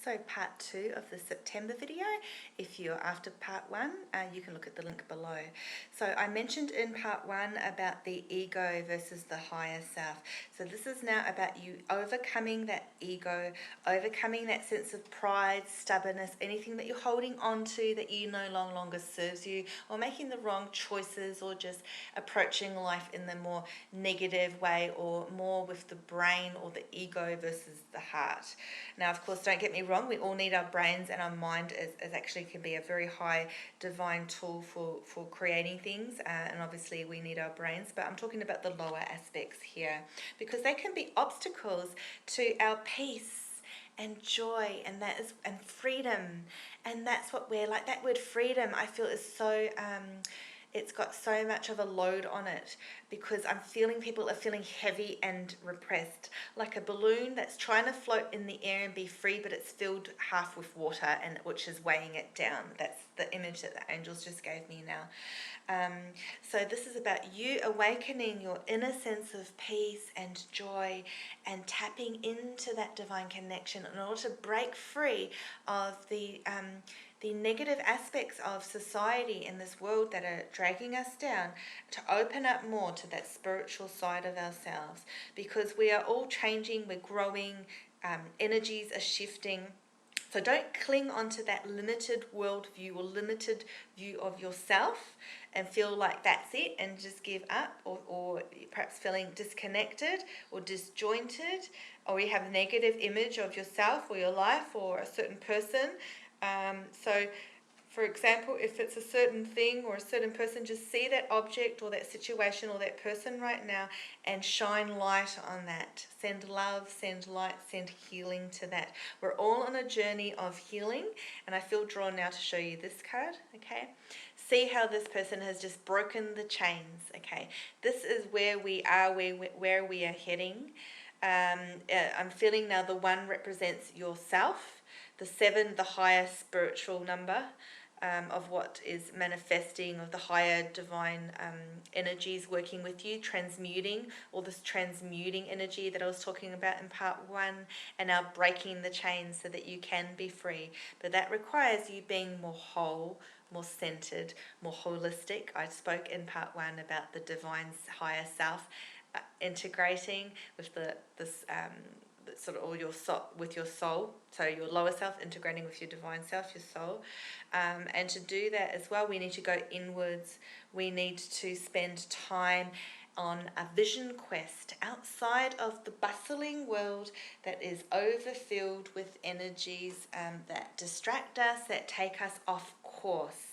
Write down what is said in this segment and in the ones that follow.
So part 2 of the September video. If you're after part 1, you can look at the link below. So I mentioned in part 1 about the ego versus the higher self. So this is now about you overcoming that ego, overcoming that sense of pride, stubbornness, anything that you're holding on to that you know no longer serves you, or making the wrong choices, or just approaching life in the more negative way, or more with the brain or the ego versus the heart. Now, of course, don't get me wrong, we all need our brains, and our mind is actually can be a very high divine tool for creating things, and obviously we need our brains, but I'm talking about the lower aspects here because they can be obstacles to our peace and joy and freedom. And that's what we're like. That word freedom, I feel, is so it's got so much of a load on it, because I'm feeling people are feeling heavy and repressed, like a balloon that's trying to float in the air and be free, but it's filled half with water, and which is weighing it down. That's the image that the angels just gave me now. So this is about you awakening your inner sense of peace and joy and tapping into that divine connection in order to break free of the negative aspects of society in this world that are dragging us down, to open up more to that spiritual side of ourselves, because we are all changing, we're growing, energies are shifting. So don't cling onto that limited worldview or limited view of yourself and feel like that's it and just give up, or perhaps feeling disconnected or disjointed, or you have a negative image of yourself or your life or a certain person. So, for example, if it's a certain thing or a certain person, just see that object or that situation or that person right now and shine light on that. Send love, send light, send healing to that. We're all on a journey of healing, and I feel drawn now to show you this card, okay? See how this person has just broken the chains, okay? This is where we are, where we are heading. I'm feeling now the 1 represents yourself, the 7, the higher spiritual number, of what is manifesting, of the higher divine energies working with you, transmuting, all this transmuting energy that I was talking about in part 1, and now breaking the chains so that you can be free. But that requires you being more whole, more centered, more holistic. I spoke in part 1 about the divine higher self integrating with this sort of all your soul, with your soul, so your lower self integrating with your divine self, your soul. And to do that as well, we need to go inwards. We need to spend time on a vision quest outside of the bustling world that is overfilled with energies that distract us, that take us off course.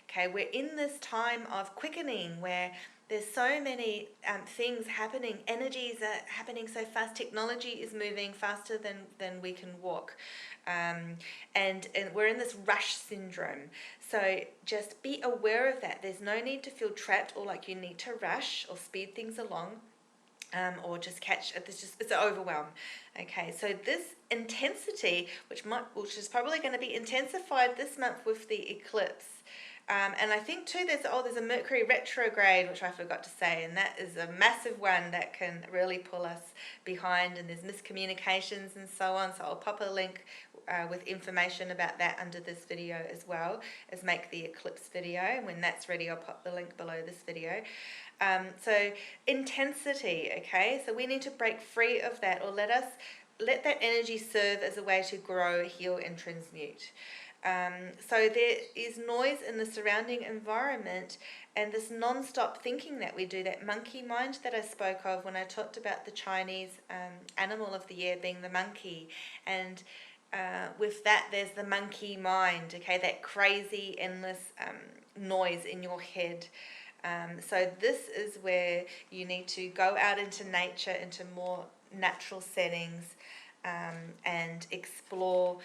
Okay, we're in this time of quickening where there's so many things happening. Energies are happening so fast. Technology is moving faster than we can walk. And we're in this rush syndrome. So just be aware of that. There's no need to feel trapped or like you need to rush or speed things along. Or just catch it's an overwhelm. Okay, so this intensity, which is probably going to be intensified this month with the eclipse. And I think too there's a Mercury retrograde, which I forgot to say, and that is a massive one that can really pull us behind, and there's miscommunications and so on. So I'll pop a link with information about that under this video, as well as make the eclipse video. And when that's ready, I'll pop the link below this video. So intensity, okay? So we need to break free of that, or let that energy serve as a way to grow, heal, and transmute. So there is noise in the surrounding environment, and this non-stop thinking that we do, that monkey mind that I spoke of when I talked about the Chinese animal of the year being the monkey. And with that, there's the monkey mind, okay, that crazy, endless noise in your head. So this is where you need to go out into nature, into more natural settings, and explore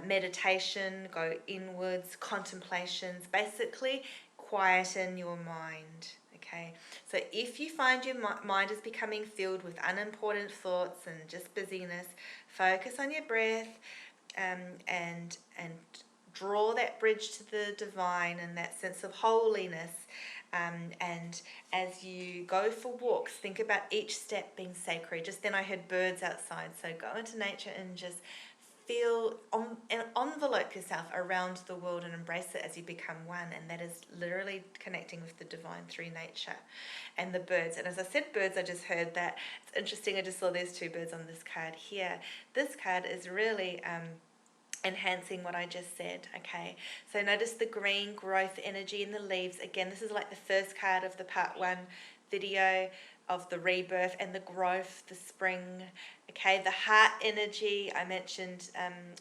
meditation, go inwards, contemplations, basically quieten your mind. Okay, so if you find your mind is becoming filled with unimportant thoughts and just busyness, focus on your breath, and draw that bridge to the divine and that sense of holiness. And as you go for walks, think about each step being sacred. Just then I heard birds outside, so go into nature and just feel and envelope yourself around the world and embrace it as you become one. And that is literally connecting with the divine through nature and the birds. And as I said birds, I just heard that. It's interesting, I just saw there's two birds on this card here. This card is really enhancing what I just said. Okay, so notice the green growth energy in the leaves. Again, this is like the first card of the part 1 video of the rebirth and the growth, the spring. Okay, the heart energy, I mentioned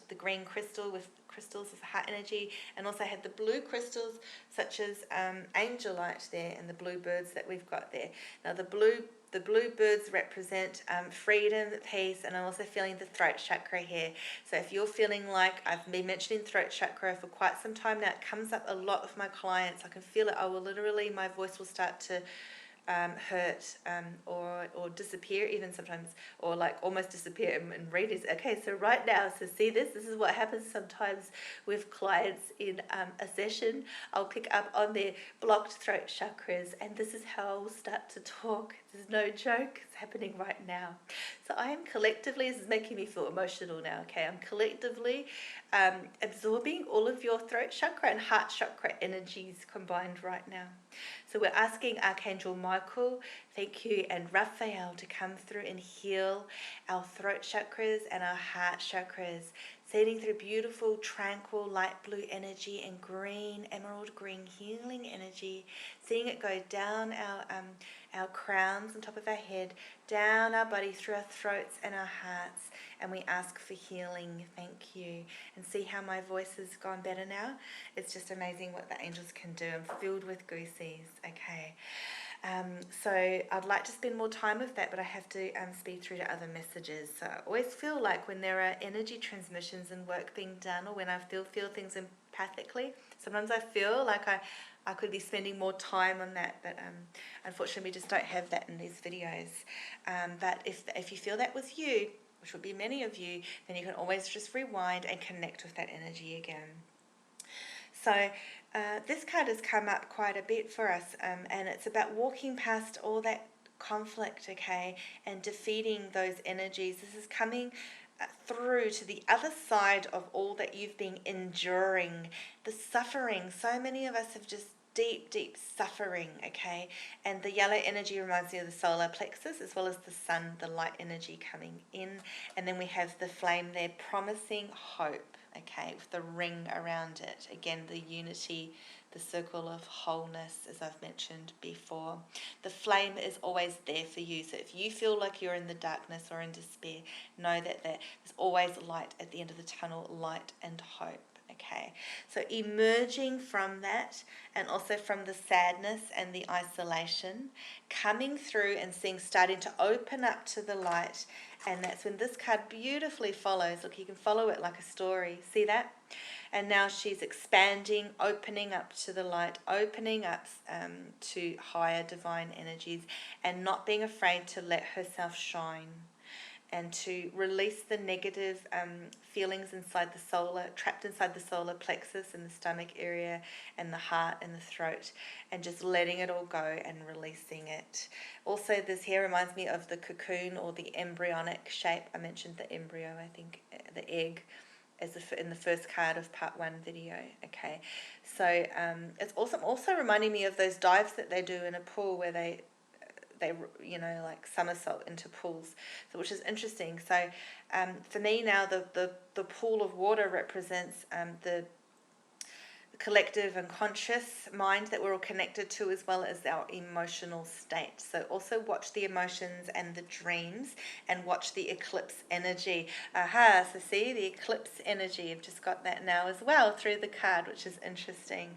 the green crystal with crystals of heart energy, and also had the blue crystals such as angelite there, and the blue birds that we've got there. Now the blue birds represent freedom, peace, and I'm also feeling the throat chakra here. So if you're feeling like, I've been mentioning throat chakra for quite some time now, it comes up a lot with my clients. I can feel it. I will literally, my voice will start to hurt or disappear even sometimes, or like almost disappear and readers. Okay, so right now, so see this is what happens sometimes with clients in a session. I'll pick up on their blocked throat chakras, and this is how I'll start to talk. This is no joke, it's happening right now. So I am collectively, this is making me feel emotional now, okay, I'm collectively absorbing all of your throat chakra and heart chakra energies combined right now. So we're asking Archangel Michael, thank you, and Raphael to come through and heal our throat chakras and our heart chakras, sending through beautiful, tranquil, light blue energy and green, emerald green healing energy, seeing it go down our crowns on top of our head, down our body, through our throats and our hearts, and we ask for healing. Thank you. And see how my voice has gone better now? It's just amazing what the angels can do. I'm filled with goosies. Okay. So I'd like to spend more time with that, but I have to speed through to other messages. So I always feel like when there are energy transmissions and work being done, or when I feel things empathically, sometimes I feel like I could be spending more time on that, but unfortunately we just don't have that in these videos. But if you feel that was you, which would be many of you, then you can always just rewind and connect with that energy again. So this card has come up quite a bit for us, and it's about walking past all that conflict, okay, and defeating those energies. This is coming through to the other side of all that you've been enduring, the suffering. So many of us have just deep suffering, okay, and the yellow energy reminds me of the solar plexus, as well as the sun, the light energy coming in, and then we have the flame there promising hope, okay, with the ring around it. Again, the unity, the circle of wholeness, as I've mentioned before. The flame is always there for you. So if you feel like you're in the darkness or in despair, know that there's always light at the end of the tunnel, light and hope. Okay, so emerging from that, and also from the sadness and the isolation, coming through and starting to open up to the light. And that's when this card beautifully follows. Look, you can follow it like a story. See that? And now she's expanding, opening up to the light, opening up to higher divine energies, and not being afraid to let herself shine, and to release the negative feelings inside the solar, trapped inside the solar plexus in the stomach area and the heart and the throat, and just letting it all go and releasing it. Also, this here reminds me of the cocoon, or the embryonic shape. I mentioned the embryo, I think, the egg, as in the first card of part 1 video. Okay, so it's also reminding me of those dives that they do in a pool, where they like somersault into pools, so, which is interesting. So for me now, the pool of water represents the collective and conscious mind that we're all connected to, as well as our emotional state. So also watch the emotions and the dreams, and watch the eclipse energy. So see the eclipse energy, I've just got that now as well through the card, which is interesting.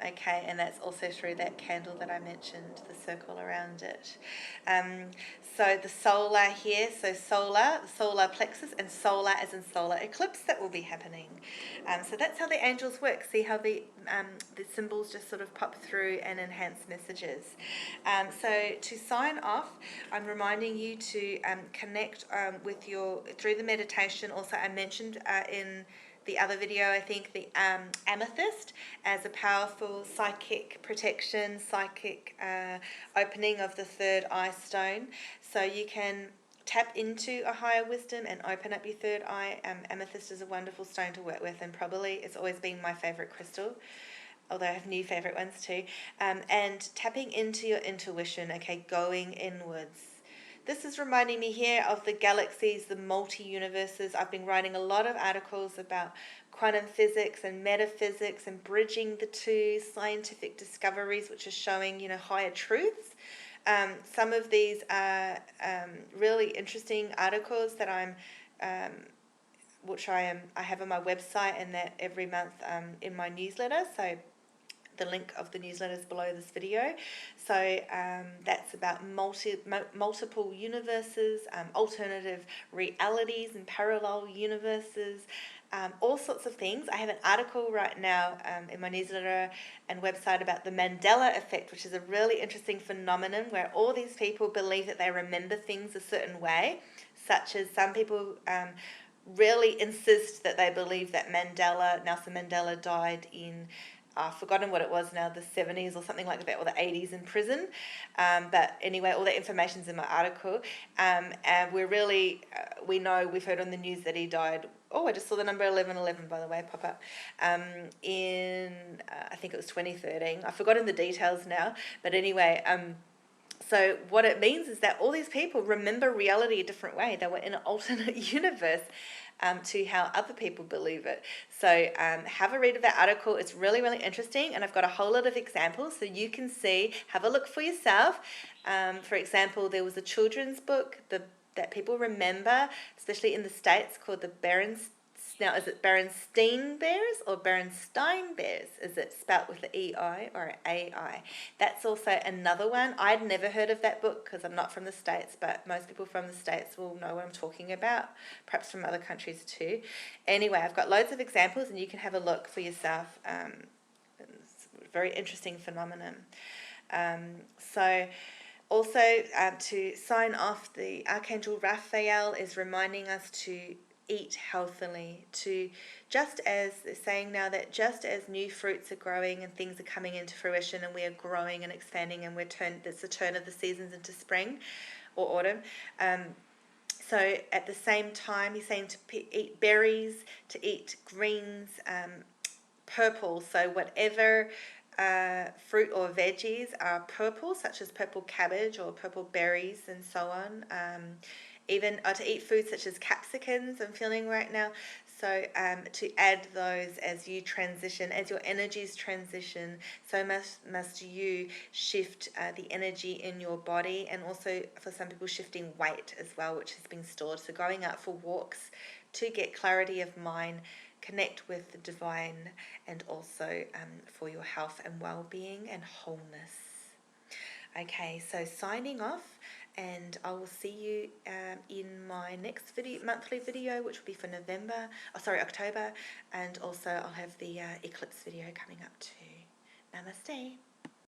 Okay, and that's also through that candle that I mentioned, the circle around it. So the solar here, so solar plexus, and solar as in solar eclipse that will be happening. So that's how the angels work. See how the symbols just sort of pop through and enhance messages. So to sign off, I'm reminding you to connect with through the meditation. Also, I mentioned in the other video, I think, the amethyst as a powerful psychic protection, psychic opening of the third eye stone. So you can tap into a higher wisdom and open up your third eye. Amethyst is a wonderful stone to work with, and probably it's always been my favorite crystal, although I have new favorite ones too. And tapping into your intuition, okay, going inwards. This is reminding me here of the galaxies, the multi-universes. I've been writing a lot of articles about quantum physics and metaphysics and bridging the two, scientific discoveries which are showing, higher truths. Some of these are really interesting articles that I have on my website, and that every month in my newsletter. So the link of the newsletter is below this video. So that's about multiple universes, alternative realities and parallel universes, all sorts of things. I have an article right now in my newsletter and website about the Mandela effect, which is a really interesting phenomenon where all these people believe that they remember things a certain way, such as some people really insist that they believe that Nelson Mandela died in, I've forgotten what it was now, the 70s or something like that, or the 80s in prison. But anyway, all that information's in my article. And we know, we've heard on the news that he died. Oh, I just saw the number 1111, by the way, pop up. In, I think it was 2013. I've forgotten the details now. But anyway, so what it means is that all these people remember reality a different way. They were in an alternate universe to how other people believe it. So have a read of that article. It's really, really interesting. And I've got a whole lot of examples so you can see, have a look for yourself. For example, there was a children's book that people remember, especially in the States, called the Now, is it Berenstain Bears or Berenstein Bears? Is it spelt with the E-I or A-I? That's also another one. I'd never heard of that book because I'm not from the States, but most people from the States will know what I'm talking about, perhaps from other countries too. Anyway, I've got loads of examples and you can have a look for yourself. It's a very interesting phenomenon. So also to sign off, the Archangel Raphael is reminding us to eat healthily, to just as they're saying now that just as new fruits are growing and things are coming into fruition and we are growing and expanding and it's the turn of the seasons into spring or autumn. So at the same time, he's saying to eat berries, to eat greens, purple. So whatever fruit or veggies are purple, such as purple cabbage or purple berries and so on. Even to eat foods such as capsicums, I'm feeling right now. So to add those as you transition, as your energies transition, so must you shift the energy in your body, and also for some people shifting weight as well, which has been stored. So going out for walks to get clarity of mind, connect with the divine, and also for your health and well-being and wholeness. Okay, so signing off. And I will see you in my next monthly video, which will be for October. And also I'll have the eclipse video coming up too. Namaste.